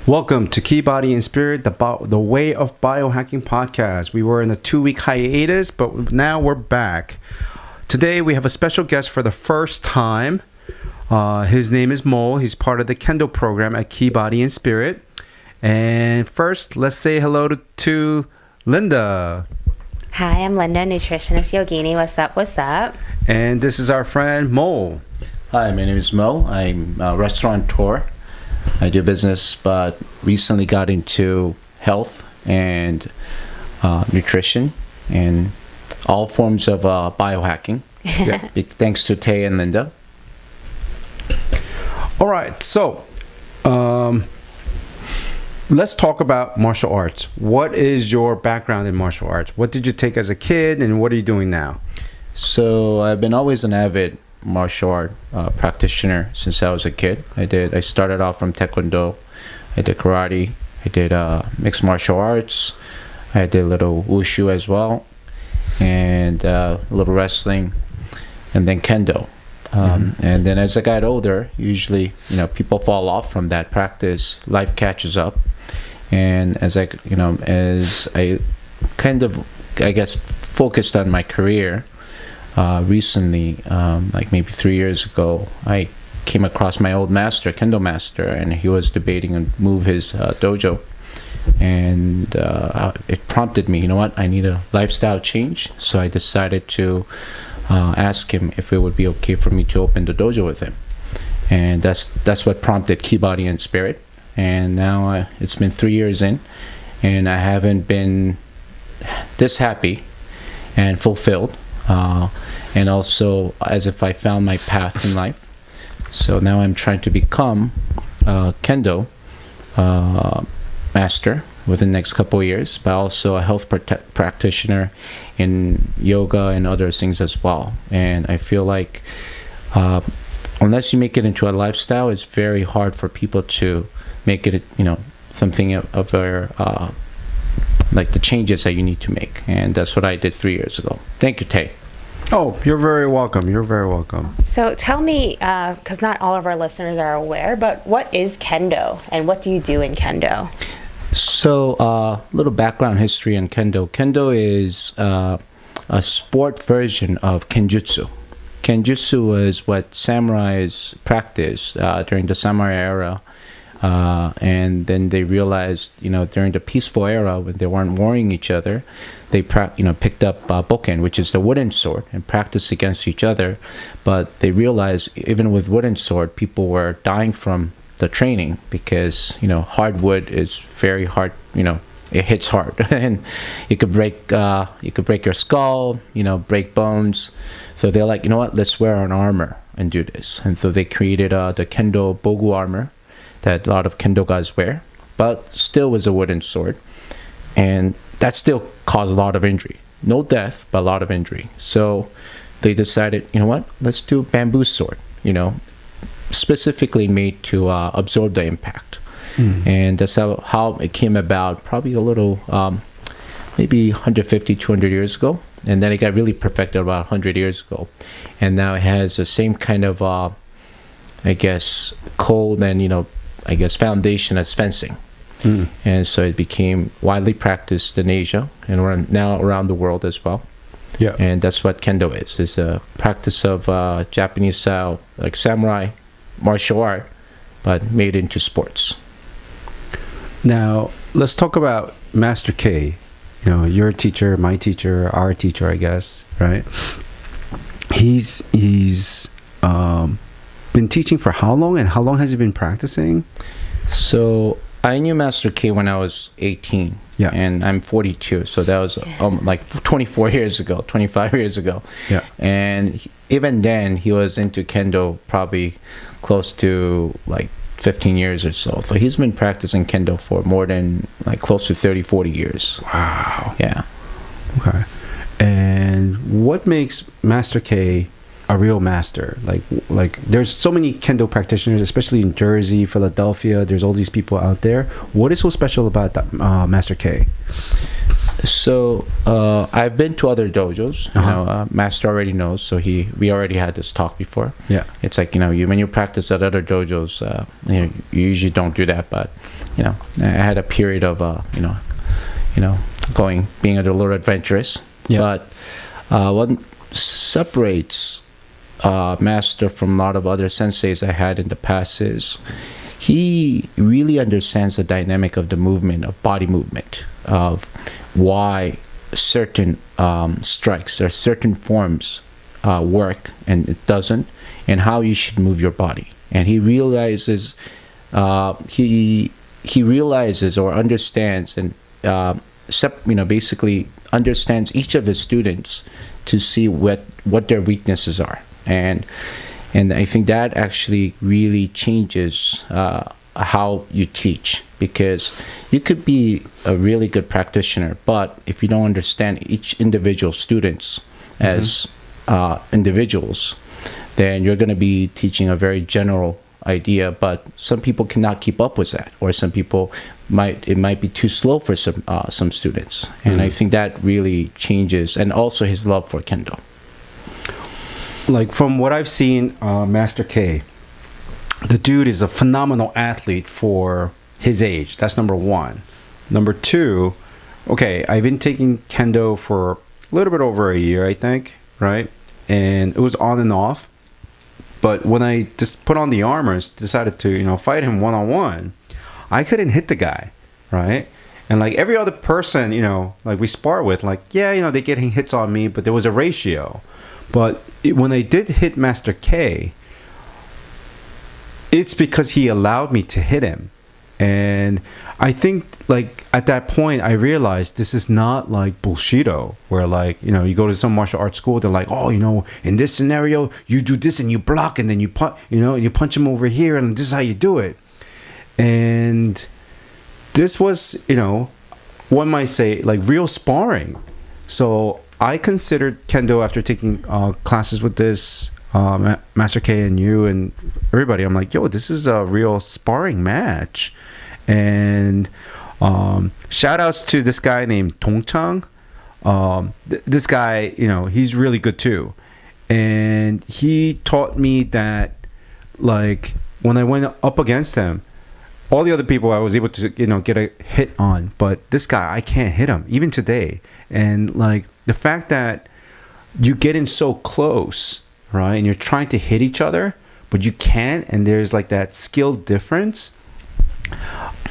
Welcome to Qi Body and Spirit, the Way of Biohacking podcast. We were in a 2-week hiatus, but now we're back. Today we have a special guest for the first time. His name is Mo. He's part of the Kendo program at Qi Body and Spirit. And first, let's say hello to Linda. Hi, I'm Linda, Nutritionist Yogini. What's up? What's up? And this is our friend Mo. Hi, my name is Mo. I'm a restaurateur. I do business, but recently got into health and nutrition and all forms of biohacking. Thanks to Tay and Linda. All right, so let's talk about martial arts. What is your background in martial arts? What did you take as a kid, and what are you doing now? So I've been always an avid martial art practitioner since I was a kid. I started off from Taekwondo. I did karate. I did mixed martial arts. I did a little wushu as well, and a little wrestling, and then Kendo. And then as I got older, usually people fall off from that practice. Life catches up, and as I kind of focused on my career. Recently, like maybe 3 years ago, I came across my old master, Kendo master, and he was debating and move his dojo. And it prompted me, I need a lifestyle change. So I decided to ask him if it would be okay for me to open the dojo with him. And that's what prompted Qi Body and Spirit. And now it's been 3 years in, and I haven't been this happy and fulfilled. And also as if I found my path in life. So now I'm trying to become a Kendo master within the next couple of years, but also a health practitioner in yoga and other things as well. And I feel like unless you make it into a lifestyle, it's very hard for people to make it, something of their like the changes that you need to make. And that's what I did 3 years ago. Thank you, Tay. Oh, you're very welcome. You're very welcome. So tell me, because not all of our listeners are aware, but what is Kendo and what do you do in Kendo? So a little background history on Kendo. Kendo is a sport version of Kenjutsu. Kenjutsu was what samurais practiced during the samurai era. And then they realized, during the peaceful era when they weren't warring each other, they picked up bokken, which is the wooden sword, and practiced against each other. But they realized even with wooden sword, people were dying from the training because hardwood is very hard. It hits hard, and you could break your skull, break bones. So they're like, let's wear an armor and do this. And so they created the Kendo Bogu armor that a lot of Kendo guys wear, but still was a wooden sword. And that still caused a lot of injury. No death, but a lot of injury. So they decided, let's do a bamboo sword, specifically made to absorb the impact. And that's how it came about, probably a little, maybe 150, 200 years ago. And then it got really perfected about 100 years ago. And now it has the same kind of, code and, foundation as fencing. And so it became widely practiced in Asia and now around the world as well. Yeah. And that's what Kendo is. It's a practice of Japanese style, like samurai martial art, but made into sports. Now, let's talk about Master K. Your teacher, my teacher, our teacher, I guess, right? He's been teaching for how long, and how long has he been practicing? So I knew Master K when I was 18. Yeah. And I'm 42, so that was like 24 years ago, 25 years ago. Yeah. And even then, he was into Kendo probably close to like 15 years or so. So he's been practicing Kendo for more than like close to 30, 40 years. Wow. Yeah. Okay. And what makes Master K a real master? Like there's so many Kendo practitioners, especially in Jersey, Philadelphia. There's all these people out there. What is so special about that, Master K? So I've been to other dojos. Master already knows, so we already had this talk before. Yeah. It's like, when you practice at other dojos, you usually don't do that. But I had a period of being a little adventurous. Yeah. But what separates Master from a lot of other senseis I had in the past is he really understands the dynamic of the movement, of body movement, of why certain strikes or certain forms work and it doesn't, and how you should move your body. And he realizes he realizes or understands and basically understands each of his students to see what their weaknesses are. And I think that actually really changes how you teach, because you could be a really good practitioner, but if you don't understand each individual students as individuals, then you're going to be teaching a very general idea, but some people cannot keep up with that, or some people it might be too slow for some students. And I think that really changes, and also his love for Kendo. Like from what I've seen, Master K, the dude is a phenomenal athlete for his age. That's number one. Number two, okay, I've been taking Kendo for a little bit over a year, I think, right? And it was on and off. But when I just put on the armors, decided to, fight him one-on-one, I couldn't hit the guy, right? And like every other person, like we spar with, like, yeah, they getting hits on me, but there was a ratio. But when I did hit Master K, it's because he allowed me to hit him. And I think, like, at that point, I realized this is not like bullshito, where, like, you go to some martial arts school, they're like, oh, in this scenario, you do this and you block, and then you punch him over here, and this is how you do it. And this was, one might say, like, real sparring. So I considered Kendo after taking classes with this Master K and you and everybody. I'm like, yo, this is a real sparring match. And shout outs to this guy named Tong Chang. This guy, he's really good too. And he taught me that, like, when I went up against him, all the other people I was able to, get a hit on. But this guy, I can't hit him, even today. And, like, the fact that you get in so close, right, and you're trying to hit each other, but you can't, and there's, like, that skill difference,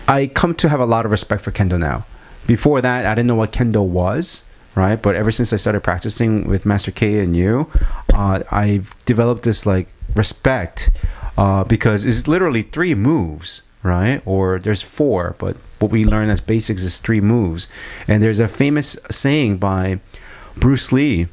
I come to have a lot of respect for Kendo now. Before that, I didn't know what Kendo was, right? But ever since I started practicing with Master K and you, I've developed this, like, respect, because it's literally 3 moves, right? Or there's 4, but what we learn as basics is 3 moves. And there's a famous saying by Bruce Lee,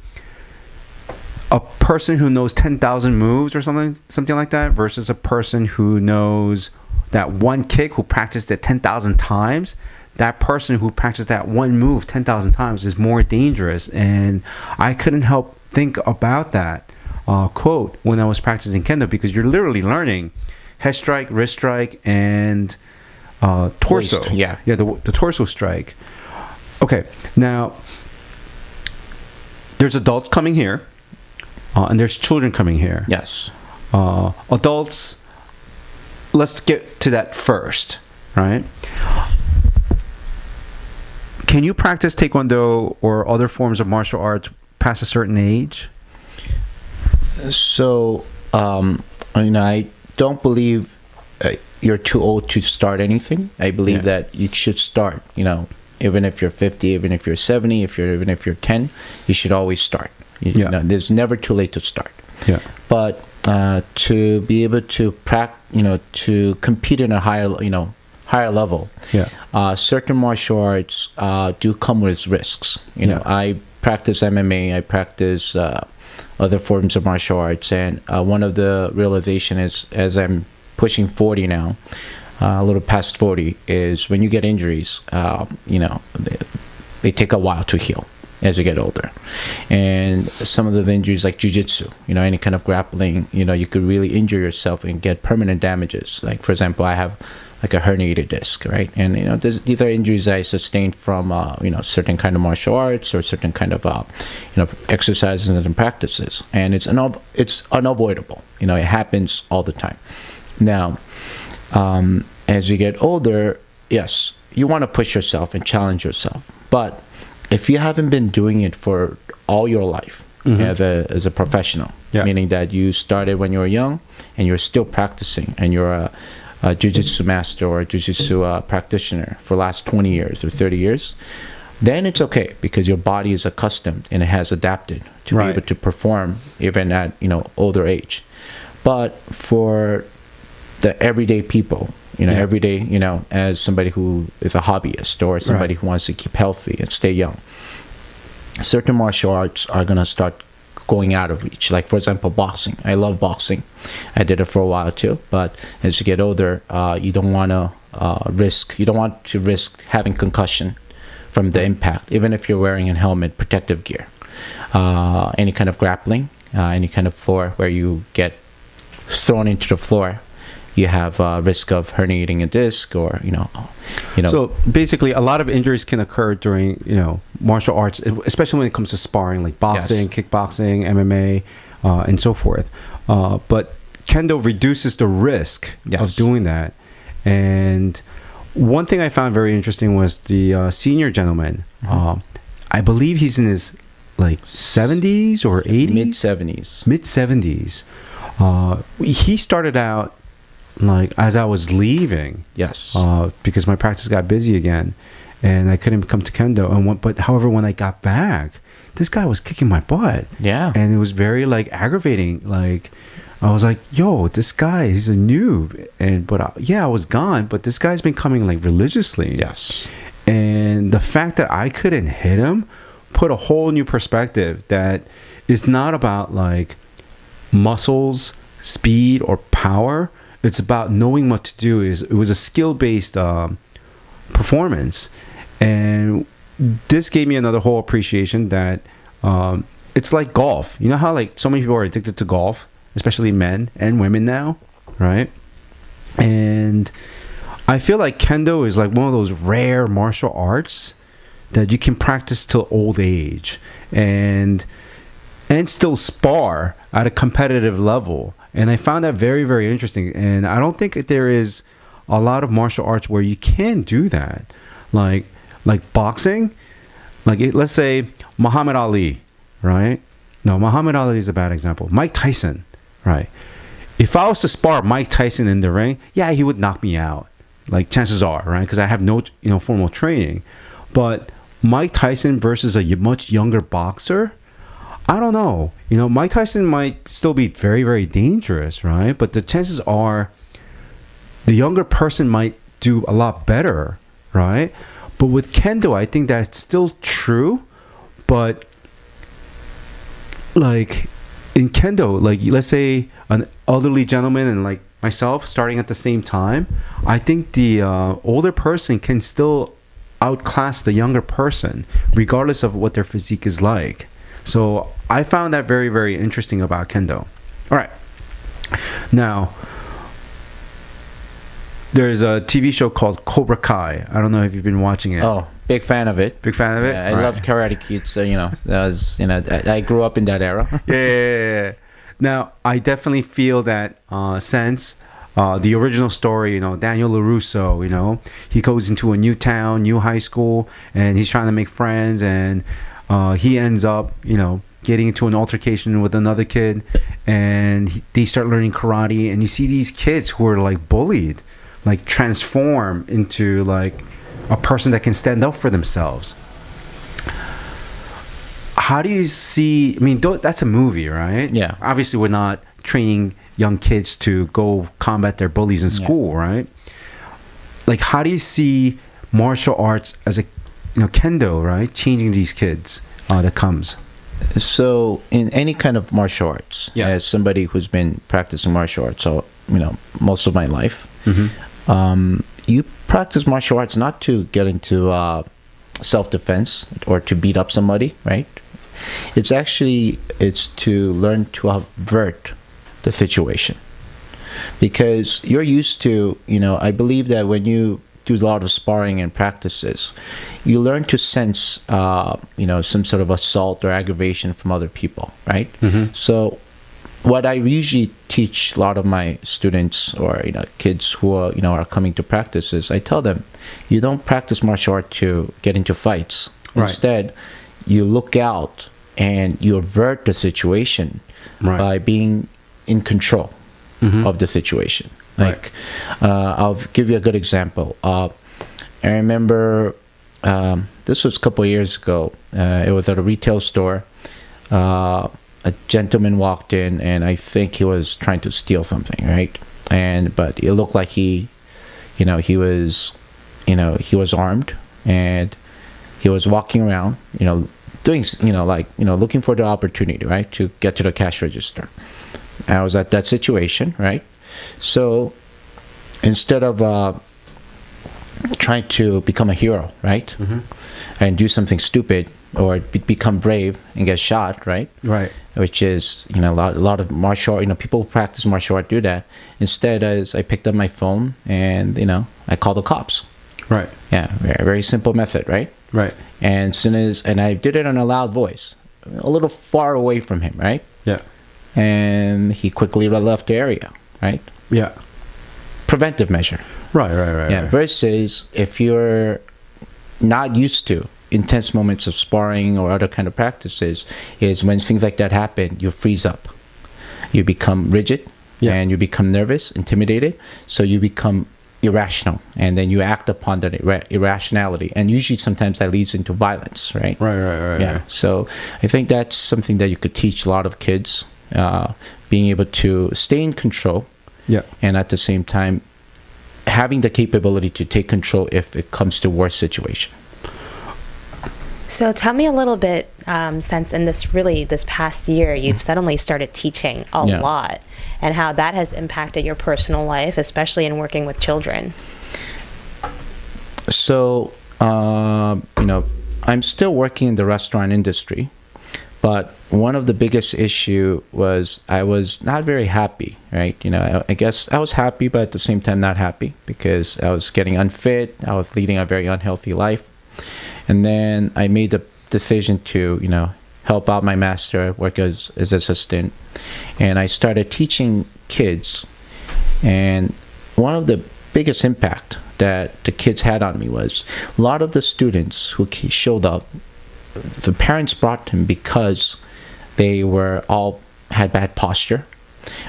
a person who knows 10,000 moves or something like that, versus a person who knows that one kick, who practiced it 10,000 times. That person who practiced that one move 10,000 times is more dangerous. And I couldn't help think about that quote when I was practicing Kendo, because you're literally learning head strike, wrist strike, and torso. Waist, yeah, the torso strike. Okay, now there's adults coming here, and there's children coming here. Yes. Adults, let's get to that first, right? Can you practice Taekwondo or other forms of martial arts past a certain age? So, I don't believe you're too old to start anything. I believe that you should start, even if you're 50, even if you're 70, even if you're 10, you should always start. There's never too late to start. Yeah. But to be able to to compete in a higher level, certain martial arts do come with risks. I practice MMA, I practice other forms of martial arts, and one of the realization is, as I'm pushing 40 now, a little past 40, is when you get injuries, they take a while to heal as you get older. And some of the injuries, like jiu-jitsu, any kind of grappling, you could really injure yourself and get permanent damages. Like, for example, I have like a herniated disc, right? And these are injuries I sustained from certain kind of martial arts or certain kind of exercises and practices, and it's unavoidable. It happens all the time. Now, as you get older, yes, you want to push yourself and challenge yourself, but if you haven't been doing it for all your life as a professional, meaning that you started when you were young and you're still practicing and you're a jiu-jitsu master or a jiu-jitsu practitioner for the last 20 years or 30 years, then it's okay because your body is accustomed and it has adapted to be able to perform even at older age. But for the everyday people, everyday, as somebody who is a hobbyist or somebody who wants to keep healthy and stay young, certain martial arts are going to start going out of reach. Like, for example, boxing. I love boxing. I did it for a while too. But as you get older, you don't want to risk having concussion from the impact, even if you're wearing a helmet, protective gear. Any kind of grappling, any kind of floor where you get thrown into the floor, you have risk of herniating a disc or So basically, a lot of injuries can occur during martial arts, especially when it comes to sparring, like boxing, kickboxing, MMA, and so forth. But Kendo reduces the risk of doing that. And one thing I found very interesting was the senior gentleman. I believe he's in his 70s or 80s, mid 70s. He started out as I was leaving, because my practice got busy again, and I couldn't come to Kendo. However, when I got back, this guy was kicking my butt. Yeah, and it was very aggravating. I was like, "Yo, this guy, he's a noob." I was gone, but this guy's been coming religiously. Yes, and the fact that I couldn't hit him put a whole new perspective. That is not about muscles, speed, or power. It's about knowing what to do. It was a skill-based performance, and this gave me another whole appreciation that it's like golf. You know how so many people are addicted to golf, especially men and women now, right? And I feel like Kendo is one of those rare martial arts that you can practice till old age and still spar at a competitive level. And I found that very, very interesting. And I don't think there is a lot of martial arts where you can do that. Like boxing, let's say Muhammad Ali, right? No, Muhammad Ali is a bad example. Mike Tyson, right? If I was to spar Mike Tyson in the ring, yeah, he would knock me out. Chances are, right? Because I have no, formal training. But Mike Tyson versus a much younger boxer, I don't know. Mike Tyson might still be very, very dangerous, right? But the chances are the younger person might do a lot better, right? But with Kendo, I think that's still true. But in Kendo, let's say an elderly gentleman and myself starting at the same time, I think the older person can still outclass the younger person, regardless of what their physique is like. So I found that very, very interesting about Kendo. All right. Now, there's a TV show called Cobra Kai. I don't know if you've been watching it. Oh, big fan of it. Big fan of it? Yeah, I love Karate Kid, so, that was, I grew up in that era. Yeah. Now, I definitely feel that sense. The original story, Daniel LaRusso, he goes into a new town, new high school, and he's trying to make friends, and he ends up, getting into an altercation with another kid, and they start learning karate, and you see these kids who are bullied, transform into a person that can stand up for themselves. How do you see? I mean, that's a movie, right? Yeah. Obviously, we're not training young kids to go combat their bullies in school, right? How do you see martial arts as a Kendo, right, changing these kids that comes? So in any kind of martial arts, as somebody who's been practicing martial arts most of my life, you practice martial arts not to get into self-defense or to beat up somebody, right? It's to learn to avert the situation. because you're used to, I believe that when you do a lot of sparring and practices, you learn to sense, some sort of assault or aggravation from other people, right? So what I usually teach a lot of my students or kids who are coming to practice is I tell them, you don't practice martial art to get into fights. Right. Instead, you look out and you avert the situation by being in control of the situation. Like, I'll give you a good example. I remember this was a couple of years ago. It was at a retail store. A gentleman walked in, and I think he was trying to steal something, right? But it looked like he was armed, and he was walking around, doing, looking for the opportunity, right, to get to the cash register. I was at that situation, right? So instead of trying to become a hero, right, and do something stupid or become brave and get shot, right, which is a lot of martial art, people who practice martial art do that. Instead, as I picked up my phone and I called the cops. Right. Yeah, very, very simple method, right? Right. And and I did it in a loud voice, a little far away from him, right? Yeah. And he quickly left the area, right? Yeah. Preventive measure. Right. Yeah. Right. Versus if you're not used to intense moments of sparring or other kind of practices, is when things like that happen, you freeze up. You become rigid, and you become nervous, intimidated. So you become irrational, and then you act upon that irrationality, and usually sometimes that leads into violence, right? Right. Yeah. So I think that's something that you could teach a lot of kids, being able to stay in control, and at the same time having the capability to take control if it comes to worse situation. So tell me a little bit, since in this past year, you've suddenly started teaching a lot, and how that has impacted your personal life, especially in working with children. So, I'm still working in the restaurant industry, but one of the biggest issue was I was not very happy, right? I guess I was happy, but at the same time not happy, because I was getting unfit. I was leading a very unhealthy life. And then I made the decision to, help out my master, work as assistant. And I started teaching kids. And one of the biggest impact that the kids had on me was a lot of the students who showed up, the parents brought them because they were all had bad posture,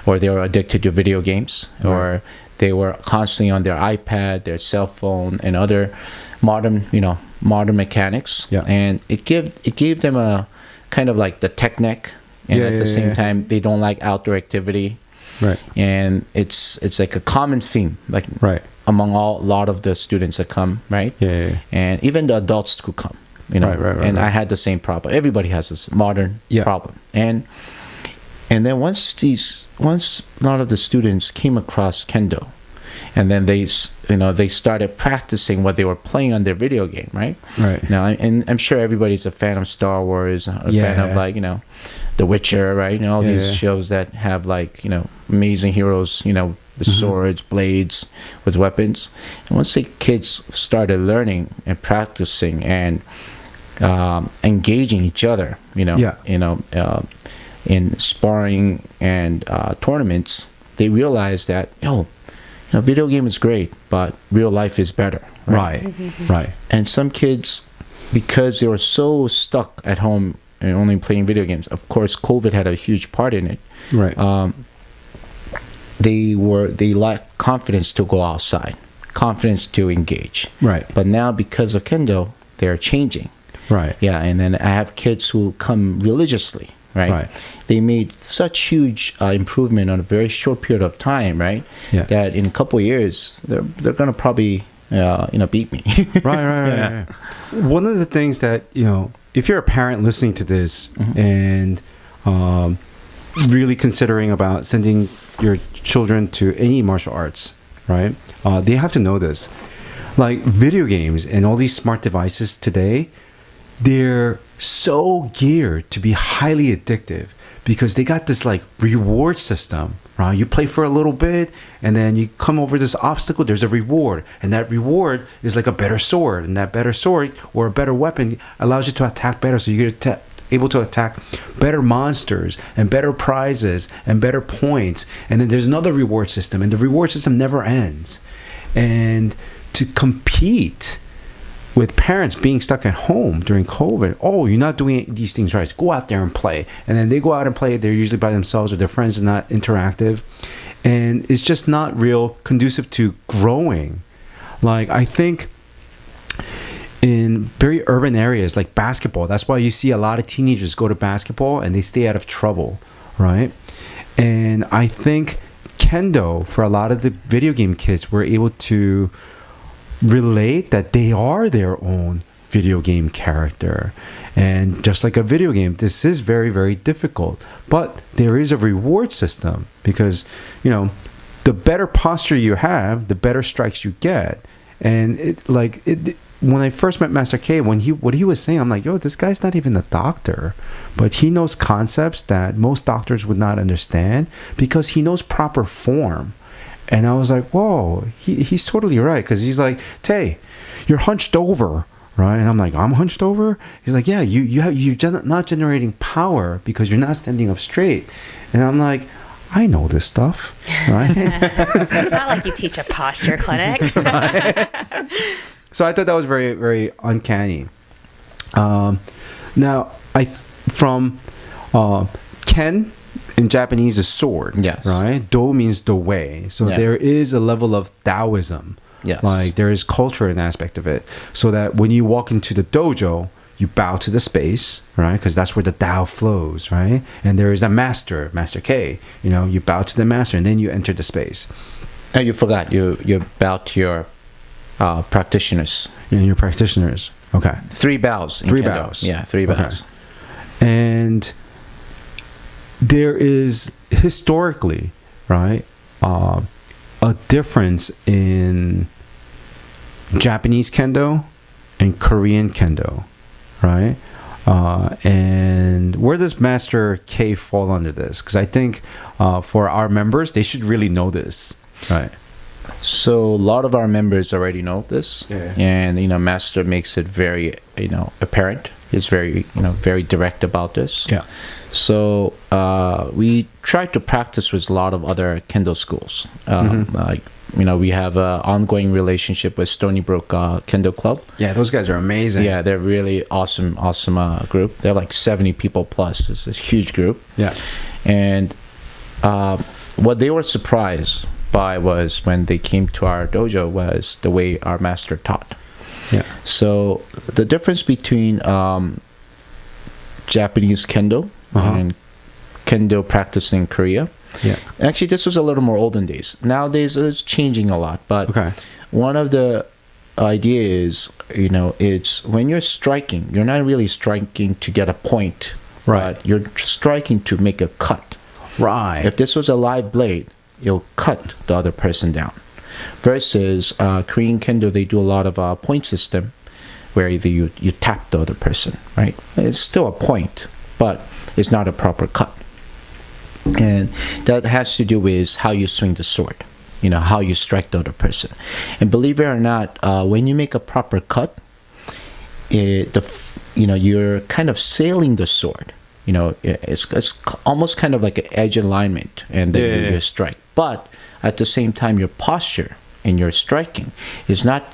or they were addicted to video games, or they were constantly on their iPad, their cell phone, and other modern mechanics. And it gave them a kind of like the tech neck, and at the same time they don't like outdoor activity. Right. And it's like a common theme, like among a lot of the students that come, right? And even the adults who come, and I had the same problem. Everybody has this modern problem. And then once a lot of the students came across Kendo, and then they started practicing what they were playing on their video game, right? Now, and I'm sure everybody's a fan of Star Wars, a fan of The Witcher, right? All these shows that have amazing heroes, with swords, blades, with weapons. And once the kids started learning and practicing and engaging each other, in sparring and tournaments, they realized that video game is great, but real life is better. Right. And some kids, because they were so stuck at home and only playing video games, of course, COVID had a huge part in it. They lacked confidence to go outside, confidence to engage. But now, because of Kendo, they're changing. And then I have kids who come religiously. They made such huge improvement on a very short period of time, that in a couple of years they're gonna probably beat me. Right. One of the things that if you're a parent listening to this and really considering about sending your children to any martial arts, they have to know this. Like video games and all these smart devices today, they're so geared to be highly addictive because they got this like reward system, right? You play for a little bit and then you come over this obstacle, there's a reward, and that reward is like a better sword, and that better sword or a better weapon allows you to attack better, so you get able to attack better monsters and better prizes and better points. And then there's another reward system, and the reward system never ends. And to compete with parents being stuck at home during COVID, oh, you're not doing these things right, go out there and play. And then they go out and play, they're usually by themselves or their friends are not interactive, and it's just not real conducive to growing. Like, I think in very urban areas like basketball, that's why you see a lot of teenagers go to basketball and they stay out of trouble, right? And I think Kendo, for a lot of the video game kids, were able to relate that they are their own video game character. And just like a video game, this is very, very difficult, but there is a reward system, because the better posture you have, the better strikes you get. And when I first met Master K, what he was saying, I'm like, yo, this guy's not even a doctor, but he knows concepts that most doctors would not understand because he knows proper form. And I was like, whoa, he's totally right, because he's like, Tay, you're hunched over, right? And I'm like, I'm hunched over? He's like, yeah, you're not generating power because you're not standing up straight. And I'm like, I know this stuff, right? It's not like you teach a posture clinic. So I thought that was very, very uncanny. Now, from Ken in Japanese is sword, yes, right? Do means the way. So there is a level of Taoism. Yes. Like there is culture in aspect of it. So that when you walk into the dojo, you bow to the space, right? Because that's where the Tao flows, right? And there is a master, Master K. You bow to the master, and then you enter the space. And you forgot, you bow to your practitioners. Yeah, your practitioners. Okay. 3 bows. Three bows. Yeah, 3 bows. Okay. And there is historically, right, a difference in Japanese Kendo and Korean Kendo, right? And where does Master K fall under this? Because I think for our members, they should really know this, right? So a lot of our members already know this, and Master makes it very apparent. He's very very direct about this. Yeah. So we try to practice with a lot of other Kendo schools. Like we have an ongoing relationship with Stony Brook Kendo Club. Yeah, those guys are amazing. Yeah, they're really awesome group. They're like 70 people plus. It's a huge group. Yeah. And what they were surprised by was when they came to our dojo was the way our master taught. Yeah. So the difference between Japanese Kendo and Kendo practiced in Korea. Yeah. Actually, this was a little more olden days. Nowadays, it's changing a lot. But one of the ideas, it's when you're striking, you're not really striking to get a point. Right. But you're striking to make a cut. Right. If this was a live blade, you'll cut the other person down. Versus Korean Kendo, they do a lot of point system where you tap the other person, right? It's still a point, but it's not a proper cut. And that has to do with how you swing the sword, how you strike the other person. And believe it or not, when you make a proper cut, you're kind of sailing the sword. It's almost kind of like an edge alignment, and then you strike. But at the same time, your posture in your striking is not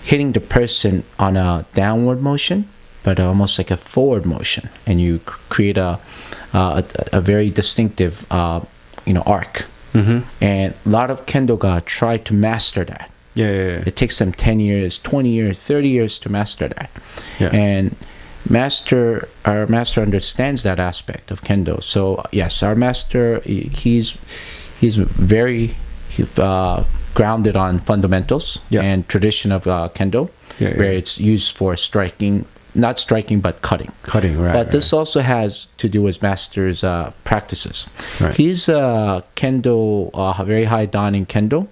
hitting the person on a downward motion, but almost like a forward motion, and you create a very distinctive arc. And a lot of Kendo-ga try to master that. It takes them 10 years, 20 years, 30 years to master that. And our master understands that aspect of Kendo. So yes, our master, he's very grounded on fundamentals and tradition of Kendo, where it's used for striking, not striking, but cutting. Right. But this also has to do with master's practices. Right. He's a Kendo, very high dan in Kendo,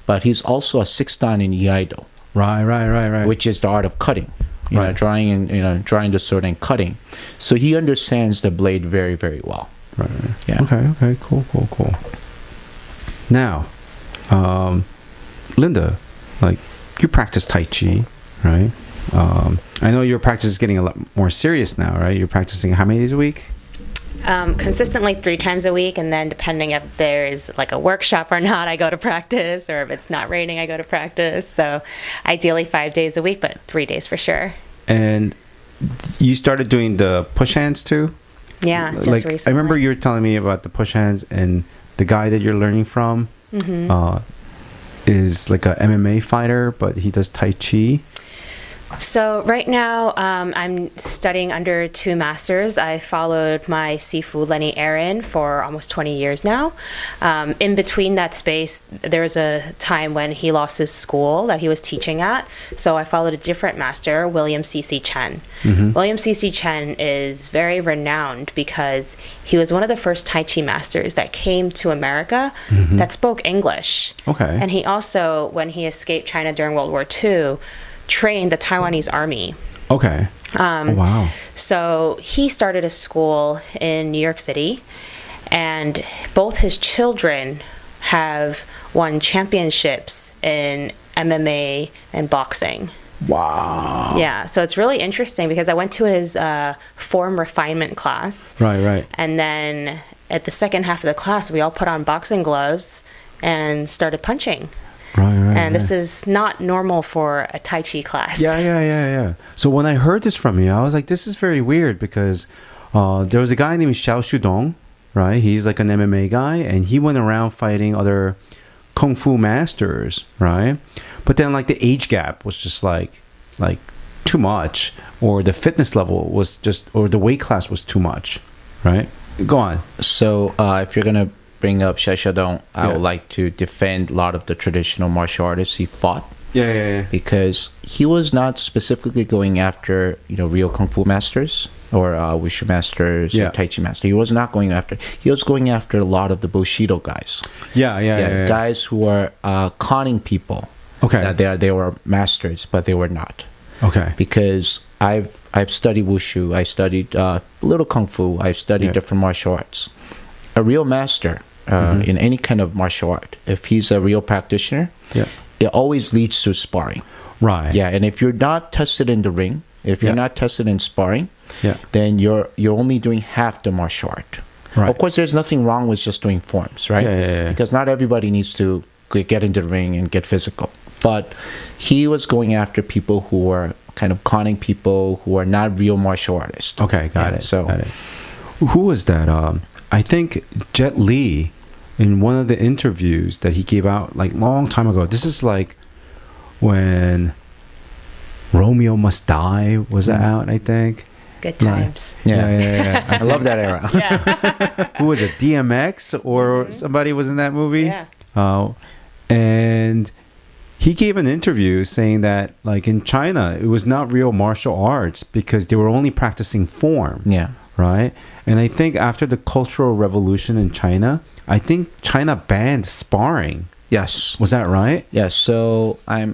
but he's also a 6th dan in Iaido. Right. Which is the art of cutting. Drawing the sword and cutting. So he understands the blade very, very well. Right. Yeah. Okay. Cool. Now, Linda, like, you practice Tai Chi, right? I know your practice is getting a lot more serious now, right? You're practicing how many days a week? Consistently 3 times a week, and then depending if there's like a workshop or not, I go to practice, or if it's not raining, I go to practice. So ideally 5 days a week, but 3 days for sure. And you started doing the push hands too? Yeah, just like, recently. I remember you were telling me about the push hands, and the guy that you're learning from is like a MMA fighter, but he does Tai Chi. So right now, I'm studying under 2 masters. I followed my Sifu Lenny Aaron for almost 20 years now. In between that space, there was a time when he lost his school that he was teaching at. So I followed a different master, William C.C. Chen. William C.C. Chen is very renowned because he was one of the first Tai Chi masters that came to America that spoke English. Okay. And he also, when he escaped China during World War II, trained the Taiwanese army. Okay. Wow. So he started a school in New York City, and both his children have won championships in MMA and boxing. Wow. Yeah, so it's really interesting because I went to his form refinement class. Right. And then at the second half of the class, we all put on boxing gloves and started punching. Right. And this is not normal for a Tai Chi class. Yeah. So when I heard this from you, I was like, this is very weird because there was a guy named Xiao Shudong, right? He's like an MMA guy, and he went around fighting other Kung Fu masters, right? But then like the age gap was just like too much, or the fitness level was just, or the weight class was too much, right? Go on. So if you're going to bring up Shashadong, I would like to defend a lot of the traditional martial artists he fought. Yeah. Because he was not specifically going after, real Kung Fu masters or Wushu masters or Tai Chi masters. He was not going after. He was going after a lot of the Bushido guys. Yeah. Guys who are conning people. Okay. That they were masters, but they were not. Okay. Because I've studied Wushu. I studied a little Kung Fu. I've studied different martial arts. A real master in any kind of martial art, if he's a real practitioner, it always leads to sparring. Right. Yeah, and if you're not tested in the ring, if you're not tested in sparring, then you're only doing half the martial art. Right. Of course, there's nothing wrong with just doing forms, right? Yeah. Because not everybody needs to get into the ring and get physical. But he was going after people who were kind of conning people who are not real martial artists. Okay, got it. So, who was that? I think Jet Li, in one of the interviews that he gave out like long time ago. This is like when Romeo Must Die was out, I think. Good times. Yeah. I love that era. Yeah. Who was it? DMX or somebody was in that movie? Yeah. And he gave an interview saying that like in China, it was not real martial arts because they were only practicing form. Yeah. Right? And I think after the Cultural Revolution in China, I think China banned sparring. Yes. Was that right? Yes. So I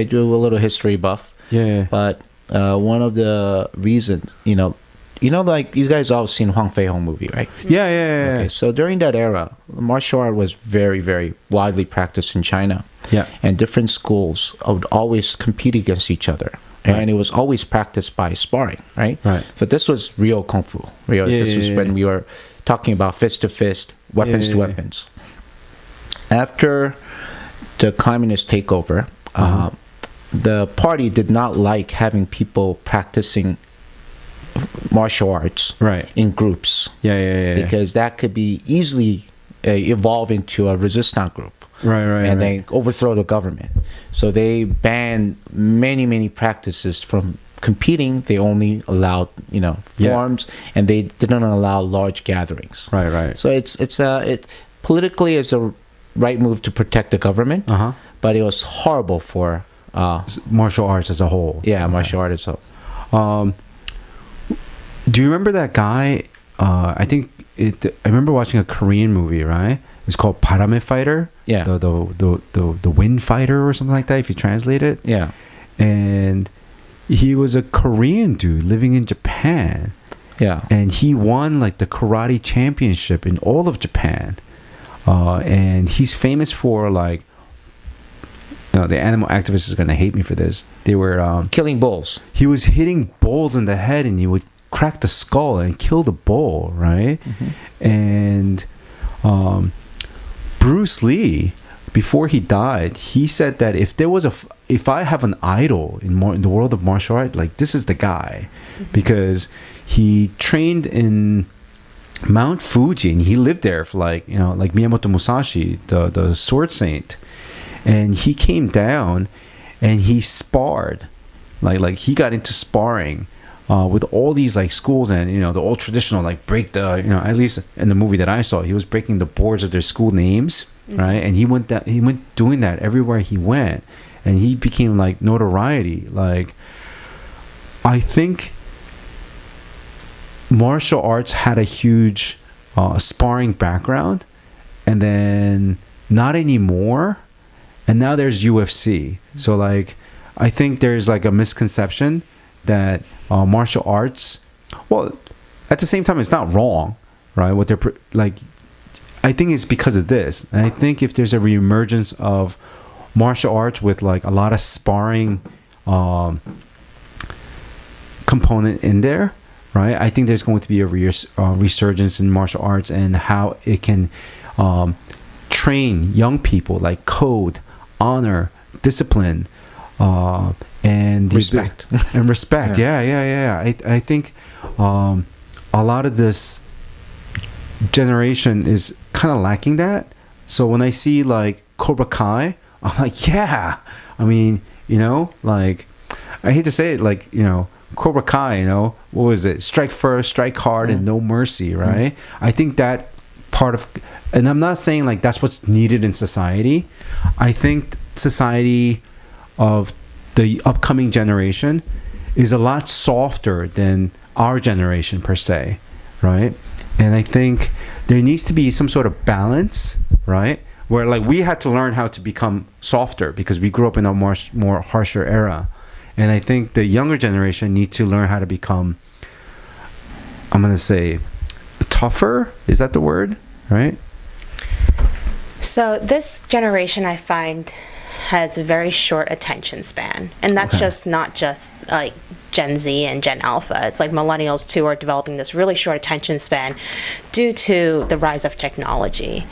do a little history buff. Yeah. But one of the reasons, like you guys all seen Huang Fei Hong movie, right? Yeah. Okay. So during that era, martial art was very, very widely practiced in China. Yeah. And different schools would always compete against each other. And it was always practiced by sparring, right? Right. But this was real Kung Fu. This was when we were talking about fist to fist, weapons to weapons. After the communist takeover, the party did not like having people practicing martial arts in groups. Yeah. Because that could be easily evolve into a resistance group. Right. And they overthrow the government. So they banned many practices from competing. They only allowed, forms, and they didn't allow large gatherings. Right. So it's politically it's a right move to protect the government, but it was horrible for martial arts as a whole. Yeah, martial arts as a whole. Do you remember that guy? I remember watching a Korean movie, right? It's called Parame Fighter. Yeah. The Wind Fighter or something like that, if you translate it. Yeah. And he was a Korean dude living in Japan. Yeah. And he won like the karate championship in all of Japan. And he's famous for like, the animal activists is going to hate me for this. They were killing bulls. He was hitting bulls in the head, and he would crack the skull and kill the bull, right? And Bruce Lee, before he died, he said that if I have an idol in the world of martial art, like this is the guy, because he trained in Mount Fuji, and he lived there for like Miyamoto Musashi, the sword saint. And he came down and he sparred, like he got into sparring with all these like schools, and the old traditional like break the at least in the movie that I saw, he was breaking the boards of their school names, right? And he went doing that everywhere he went, and he became like notoriety. Like, I think martial arts had a huge sparring background, and then not anymore. And now there's UFC. So like, I think there's like a misconception that martial arts, well, at the same time, it's not wrong, right? What they're like, I think it's because of this. And I think if there's a reemergence of martial arts with like a lot of sparring component in there, right? I think there's going to be a resurgence in martial arts and how it can train young people, like code, honor, discipline, and respect. And respect. Yeah. I think a lot of this generation is kind of lacking that. So when I see like Cobra Kai, I'm like, yeah. I mean, like, I hate to say it, like, Cobra Kai, what was it? Strike first, strike hard, and no mercy, right? I think that part of, and I'm not saying like that's what's needed in society. I think society of the upcoming generation is a lot softer than our generation per se, right? And I think there needs to be some sort of balance, right? Where like we had to learn how to become softer because we grew up in a more harsher era. And I think the younger generation need to learn how to become, I'm going to say, tougher. Is that the word? Right? So this generation, I find, has a very short attention span. And that's just not just like Gen Z and Gen Alpha. It's like millennials too are developing this really short attention span due to the rise of technology.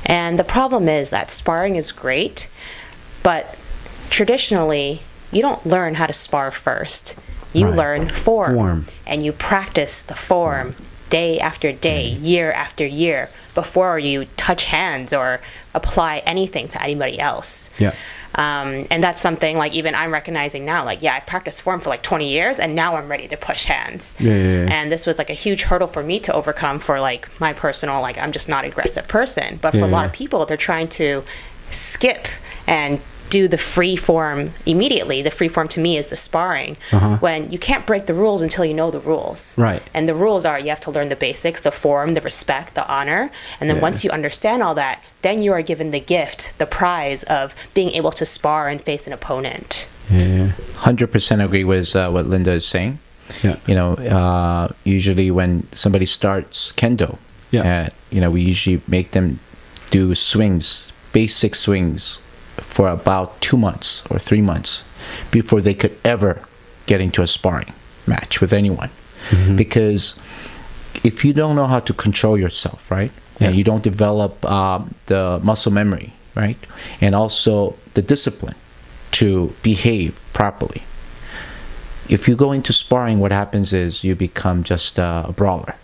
And the problem is that sparring is great, but traditionally, you don't learn how to spar first. You learn form, and you practice the form day after day, year after year, before you touch hands or apply anything to anybody else. Yeah. And that's something like even I'm recognizing now, like, I practiced form for like 20 years and now I'm ready to push hands. Yeah. And this was like a huge hurdle for me to overcome for like my personal, like, I'm just not an aggressive person. But for a lot of people, they're trying to skip and do the free form immediately. The free form to me is the sparring, when you can't break the rules until you know the rules. Right. And the rules are you have to learn the basics, the form, the respect, the honor. And then once you understand all that, then you are given the gift, the prize of being able to spar and face an opponent. 100% agree with what Linda is saying. Usually when somebody starts Kendo, we usually make them do swings, basic swings, for about 2 months or 3 months before they could ever get into a sparring match with anyone. Because if you don't know how to control yourself, right, and you don't develop the muscle memory, right, and also the discipline to behave properly, if you go into sparring, what happens is you become just a brawler.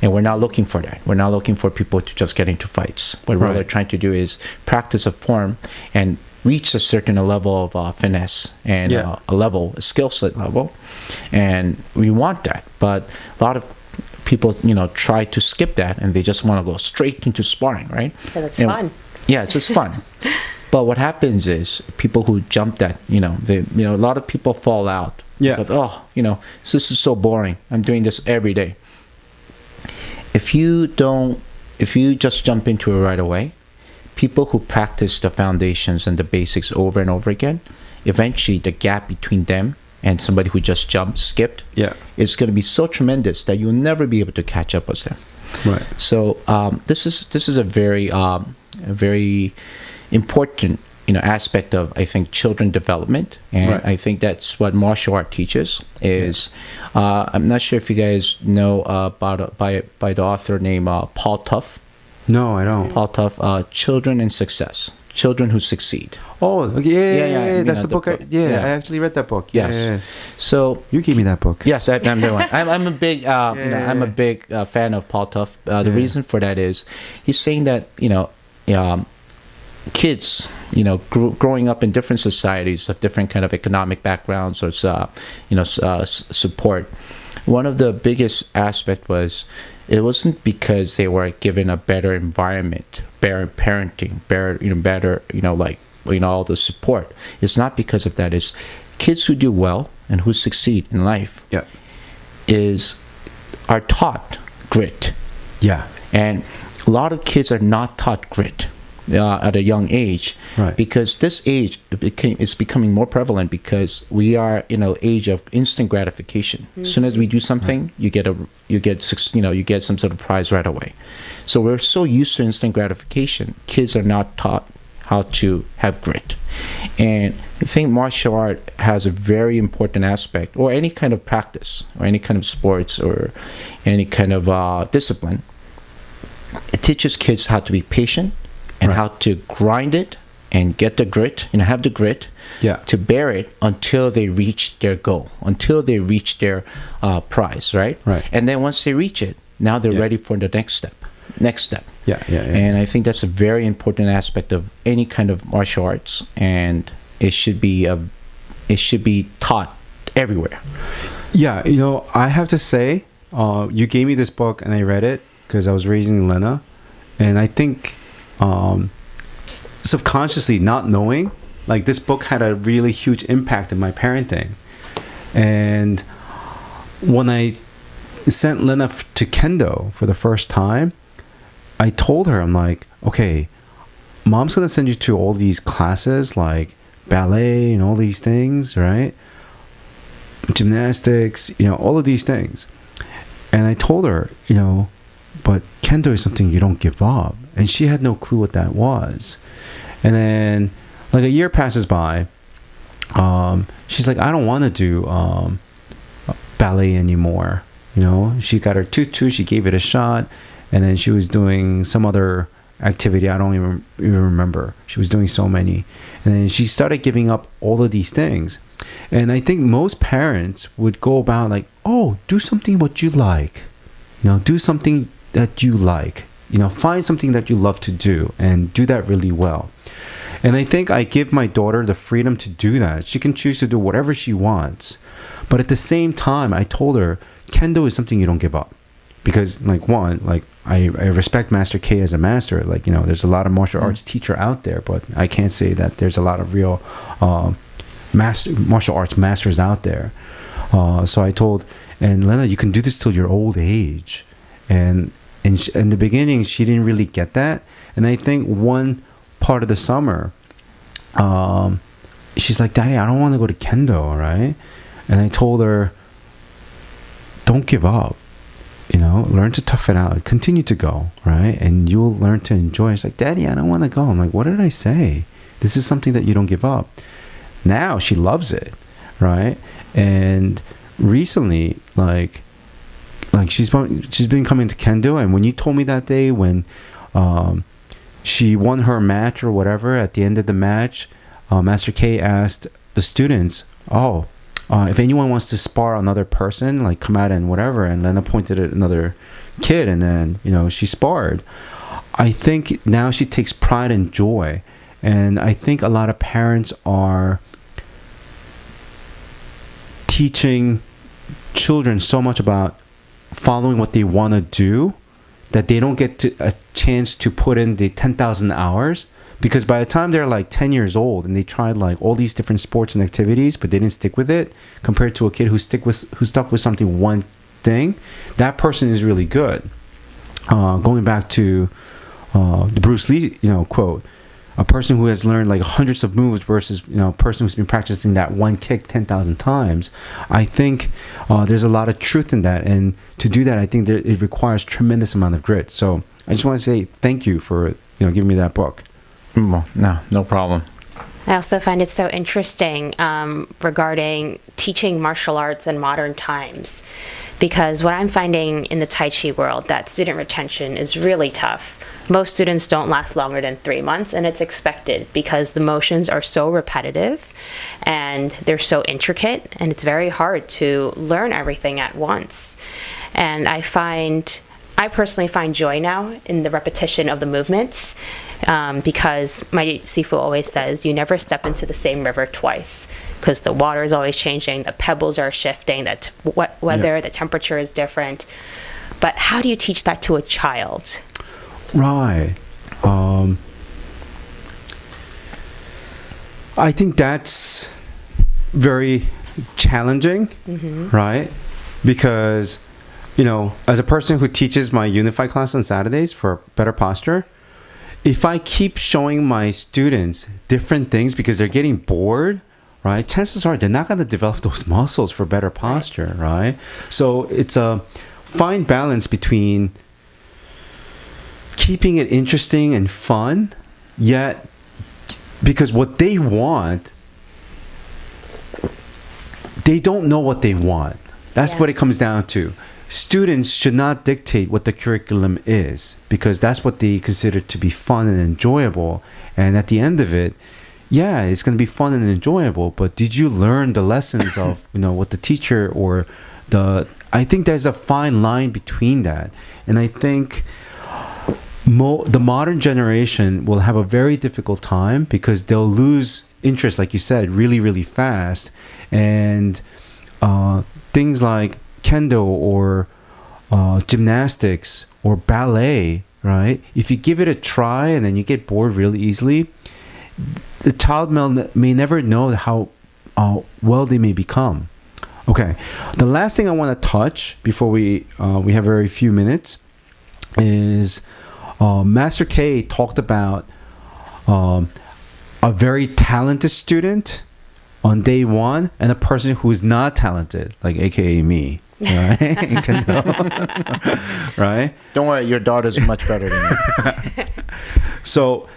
And we're not looking for that. We're not looking for people to just get into fights. What we're really trying to do is practice a form and reach a certain level of finesse and a skill set level. And we want that. But a lot of people, try to skip that and they just want to go straight into sparring, right? Because it's fun. Yeah, it's just fun. But what happens is people who jump that, a lot of people fall out. Yeah. Because, this is so boring. I'm doing this every day. If you just jump into it right away, people who practice the foundations and the basics over and over again, eventually the gap between them and somebody who just jumped, skipped, Yeah. it's going to be so tremendous that you'll never be able to catch up with them. Right. So this is a very important aspect of, I think, children development, and Right. I think that's what martial art teaches. Is I'm not sure if you guys know about by the author named Paul Tough. No, I don't. Paul Tough, Children and Success, Children Who Succeed. Oh, okay, yeah. you That's know, the book. I actually read that book. Yes. Yeah. So You gave me that book. yes, I'm the one. I'm a big I'm a big fan of Paul Tough. The reason for that is he's saying that kids, growing up in different societies of different kind of economic backgrounds or support. One of the biggest aspect was it wasn't because they were given a better environment, better parenting, better all the support. It's not because of that. It's kids who do well and who succeed in life Yeah. are taught grit. Yeah. And a lot of kids are not taught grit at a young age, Right. because this age is becoming more prevalent because we are in an age of instant gratification. As soon as we do something, you get some sort of prize right away. So we're so used to instant gratification. Kids are not taught how to have grit, and I think martial art has a very important aspect, or any kind of practice, or any kind of sports, or any kind of discipline. It teaches kids how to be patient and Right. how to grind it and get the grit, have the grit Yeah. to bear it until they reach their goal, until they reach their prize, right? Right. And then once they reach it, now they're Yeah. ready for the next step. Yeah. And I think that's a very important aspect of any kind of martial arts, and it should be taught everywhere. Yeah, I have to say, you gave me this book and I read it because I was raising Lena, and I think subconsciously, not knowing, like, this book had a really huge impact in my parenting. And when I sent Lena to Kendo for the first time, I told her, I'm like, okay, mom's gonna send you to all these classes like ballet and all these things, right? Gymnastics, all of these things. And I told her, but Kendo is something you don't give up. And she had no clue what that was. And then, like, a year passes by. She's like, I don't want to do ballet anymore. She got her tutu, she gave it a shot, and then she was doing some other activity. I don't even remember. She was doing so many. And then she started giving up all of these things. And I think most parents would go about like, oh, do something what you like. Do something that you like. Find something that you love to do and do that really well. And I think I give my daughter the freedom to do that. She can choose to do whatever she wants. But at the same time, I told her, Kendo is something you don't give up. Because, like, one, like, I respect Master K as a master. Like, there's a lot of martial arts teacher out there, but I can't say that there's a lot of real martial arts masters out there. So I told, and Lena, you can do this till your old age. And in the beginning, she didn't really get that. And I think one part of the summer, she's like, Daddy, I don't want to go to Kendo, right? And I told her, don't give up. Learn to tough it out. Continue to go, right? And you'll learn to enjoy. It's like, Daddy, I don't want to go. I'm like, what did I say? This is something that you don't give up. Now she loves it, right? And recently, like she's been coming to Kendo. And when you told me that day when she won her match or whatever, at the end of the match, Master K asked the students, if anyone wants to spar another person, like, come out and whatever. And Lena pointed at another kid, and then, she sparred. I think now she takes pride and joy. And I think a lot of parents are teaching children so much about following what they want to do that they don't get a chance to put in the 10,000 hours. Because by the time they're like 10 years old and they tried like all these different sports and activities, but they didn't stick with it, compared to a kid who stuck with something, one thing, that person is really good. Going back to the Bruce Lee, quote, a person who has learned like hundreds of moves versus a person who's been practicing that one kick 10,000 times, I think there's a lot of truth in that. And to do that, I think that it requires tremendous amount of grit. So I just want to say thank you for giving me that book. No problem. I also find it so interesting regarding teaching martial arts in modern times, because what I'm finding in the Tai Chi world, that student retention is really tough. Most students don't last longer than 3 months, and it's expected because the motions are so repetitive and they're so intricate, and it's very hard to learn everything at once. And I personally find joy now in the repetition of the movements, because my sifu always says you never step into the same river twice, because the water is always changing, the pebbles are shifting, the weather, the temperature is different. But how do you teach that to a child? Right. I think that's very challenging, right? Because, as a person who teaches my Unify class on Saturdays for better posture, if I keep showing my students different things because they're getting bored, right, chances are they're not going to develop those muscles for better posture, right? So it's a fine balance between keeping it interesting and fun, yet because what they want, they don't know what they want. That's what it comes down to. Students should not dictate what the curriculum is, because that's what they consider to be fun and enjoyable. And at the end of it, it's going to be fun and enjoyable, but did you learn the lessons of what the teacher or I think there's a fine line between that. And I think the modern generation will have a very difficult time because they'll lose interest, like you said, really, really fast. And things like Kendo or gymnastics or ballet, right? If you give it a try and then you get bored really easily, the child may never know how well they may become. Okay, the last thing I want to touch before we have very few minutes is Master K talked about a very talented student on day one and a person who is not talented, like AKA me. Right? Right? Don't worry, your daughter's much better than you. So,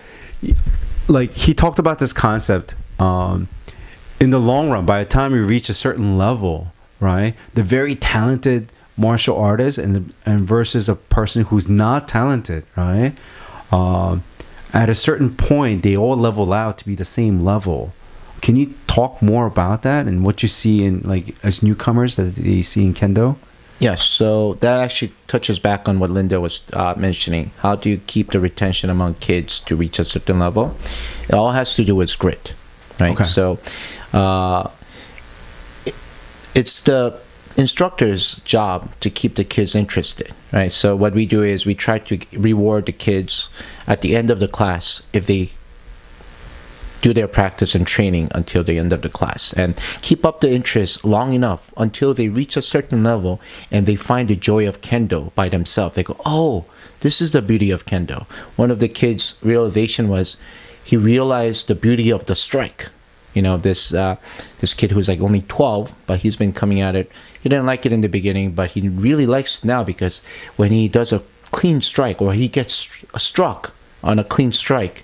like, he talked about this concept. In the long run, by the time you reach a certain level, right, the very talented martial artist and versus a person who's not talented, right, at a certain point, they all level out to be the same level. Can you talk more about that and what you see in, like, as newcomers that they see in Kendo? Yes, so that actually touches back on what Linda was mentioning. How do you keep the retention among kids to reach a certain level? It all has to do with grit, right? Okay. So it's the instructor's job to keep the kids interested, right? So what we do is we try to reward the kids at the end of the class if they do their practice and training until the end of the class, and keep up the interest long enough until they reach a certain level and they find the joy of Kendo by themselves. They go, oh, this is the beauty of Kendo. One of the kids' realization was he realized the beauty of the strike. This kid who's like only 12, but he's been coming at it. He didn't like it in the beginning, but he really likes it now, because when he does a clean strike or he gets struck on a clean strike,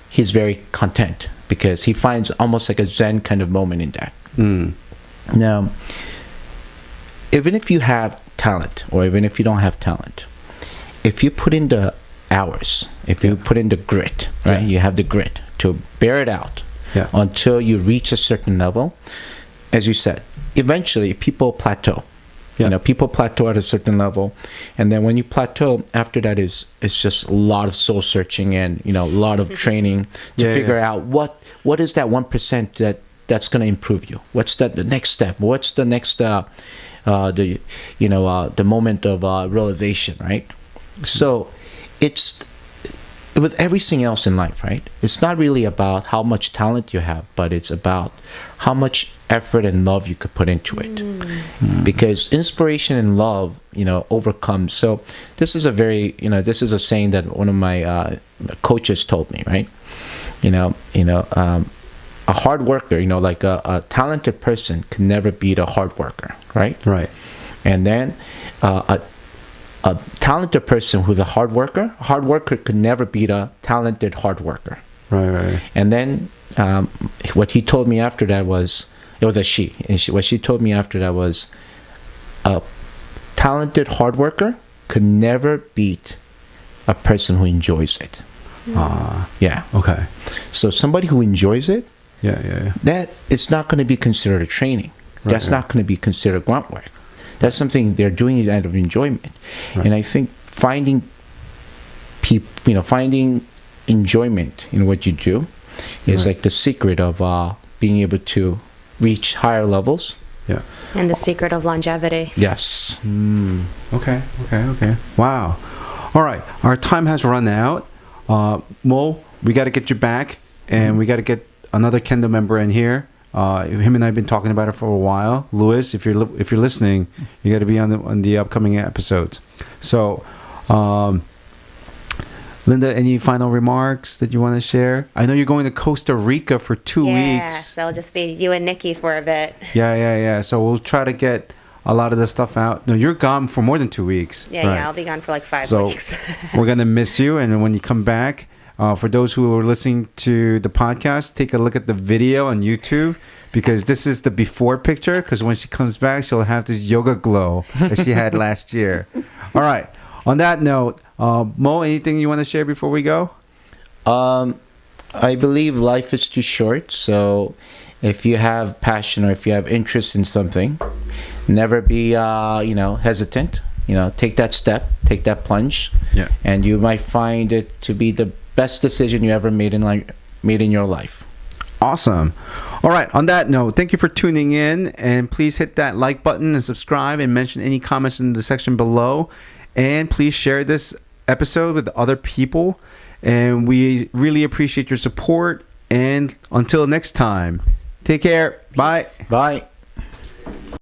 he's very content, because he finds almost like a Zen kind of moment in that. Now, even if you have talent, or even if you don't have talent, if you put in the hours, if you put in the grit, right, you have the grit to bear it out until you reach a certain level, as you said, eventually people plateau. People plateau at a certain level, and then when you plateau, after that it's just a lot of soul searching and a lot of training to figure out what is that 1% that's going to improve you. What's the next step? What's the next the moment of realization, right? So it's with everything else in life, right? It's not really about how much talent you have, but it's about how much effort and love you could put into it. Because inspiration and love, overcomes. So this is a very, this is a saying that one of my coaches told me, right? a hard worker, like a talented person can never beat a hard worker, right? Right. And then a talented person who's a hard worker could never beat a talented hard worker. Right. And then what he told me after that was, it was a she. And what she told me after that was, a talented hard worker could never beat a person who enjoys it. Yeah. Okay. So somebody who enjoys it, Yeah. that it's not going to be considered a training. That's not going to be considered grunt work. That's something they're doing out of enjoyment. Right. And I think finding enjoyment in what you do is like the secret of being able to reach higher levels. Yeah. And the secret of longevity. Yes. Okay. Wow. All right. Our time has run out. Mo, we got to get you back, and we got to get another Kendo member in here. Him and I have been talking about it for a while. Louis, if you're listening, you got to be on the upcoming episodes. So, Linda, any final remarks that you want to share? I know you're going to Costa Rica for 2 weeks. Yeah, so it'll just be you and Nikki for a bit. Yeah. So we'll try to get a lot of the stuff out. No, you're gone for more than 2 weeks. Yeah, I'll be gone for like 5 weeks. We're going to miss you. And when you come back, for those who are listening to the podcast, take a look at the video on YouTube, because this is the before picture, because when she comes back, she'll have this yoga glow that she had last year. All right. On that note, Mo, anything you want to share before we go? I believe life is too short, so if you have passion or if you have interest in something, never be hesitant. Take that step, take that plunge, and you might find it to be the best decision you ever made in your life. Awesome. All right. On that note, thank you for tuning in, and please hit that like button and subscribe, and mention any comments in the section below, and please share this episode with other people, and we really appreciate your support. And until next time, take care. Bye. Bye.